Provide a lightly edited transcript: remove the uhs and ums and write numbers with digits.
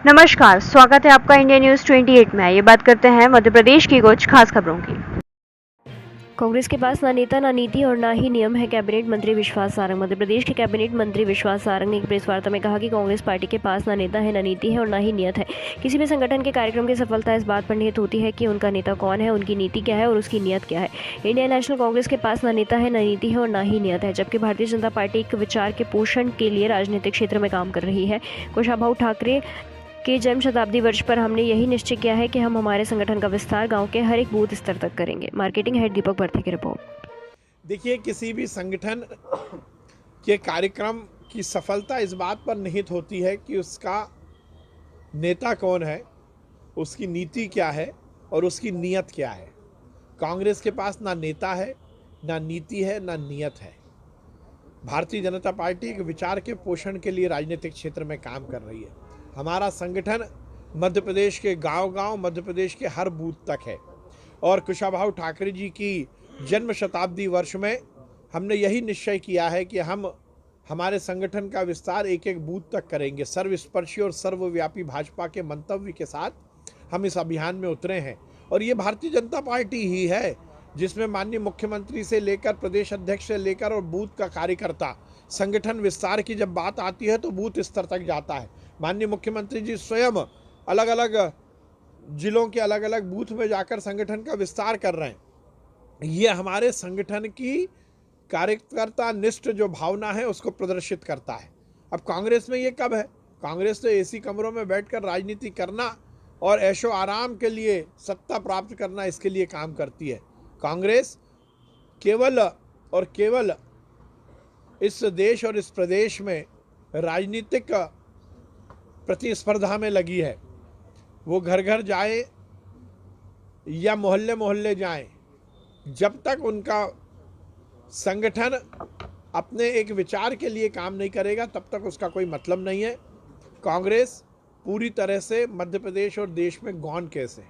नमस्कार, स्वागत है आपका इंडिया न्यूज 28 में। ये बात करते हैं मध्य प्रदेश की कुछ खास खबरों की। कांग्रेस के पास ना नेता ना नीति और ना ही नियम है, कैबिनेट मंत्री विश्वास सारंग। मध्य प्रदेश के कैबिनेट मंत्री विश्वास सारंग ने एक प्रेस वार्ता में कहा कि कांग्रेस पार्टी के पास ना नेता है, ना नीति है और ना ही नियत है। किसी भी संगठन के कार्यक्रम की सफलता इस बात पर निहित होती है कि उनका नेता कौन है, उनकी नीति क्या है और उसकी नियत क्या है। इंडियन नेशनल कांग्रेस के पास ना नेता है, ना नीति है और ना ही नियत है, जबकि भारतीय जनता पार्टी एक विचार के पोषण के लिए राजनीतिक क्षेत्र में काम कर रही है। कुशाभाऊ ठाकरे के जन्म शताब्दी वर्ष पर हमने यही निश्चय किया है कि हम हमारे संगठन का विस्तार गांव के हर एक बूथ स्तर तक करेंगे। मार्केटिंग हेड दीपक भरती की रिपोर्ट। देखिए, किसी भी संगठन के कार्यक्रम की सफलता इस बात पर निहित होती है कि उसका नेता कौन है, उसकी नीति क्या है और उसकी नीयत क्या है। कांग्रेस के पास ना नेता है, ना नीति है, ना नीयत है। भारतीय जनता पार्टी एक विचार के पोषण के लिए राजनीतिक क्षेत्र में काम कर रही है। हमारा संगठन मध्य प्रदेश के गांव-गांव, मध्य प्रदेश के हर बूथ तक है और कुशाभाऊ ठाकरे जी की जन्म शताब्दी वर्ष में हमने यही निश्चय किया है कि हम हमारे संगठन का विस्तार एक एक बूथ तक करेंगे। सर्वस्पर्शी और सर्वव्यापी भाजपा के मंतव्य के साथ हम इस अभियान में उतरे हैं और ये भारतीय जनता पार्टी ही है जिसमें माननीय मुख्यमंत्री से लेकर प्रदेश अध्यक्ष से लेकर और बूथ का कार्यकर्ता संगठन विस्तार की जब बात आती है तो बूथ स्तर तक जाता है। माननीय मुख्यमंत्री जी स्वयं अलग अलग जिलों के अलग अलग बूथ में जाकर संगठन का विस्तार कर रहे हैं। ये हमारे संगठन की कार्यकर्ता निष्ठ जो भावना है उसको प्रदर्शित करता है। अब कांग्रेस में ये कब है? कांग्रेस तो एसी कमरों में बैठकर राजनीति करना और ऐशो आराम के लिए सत्ता प्राप्त करना, इसके लिए काम करती है। कांग्रेस केवल और केवल इस देश और इस प्रदेश में राजनीतिक प्रतिस्पर्धा में लगी है। वो घर घर जाए या मोहल्ले मोहल्ले जाए, जब तक उनका संगठन अपने एक विचार के लिए काम नहीं करेगा तब तक उसका कोई मतलब नहीं है। कांग्रेस पूरी तरह से मध्य प्रदेश और देश में गौन केस है।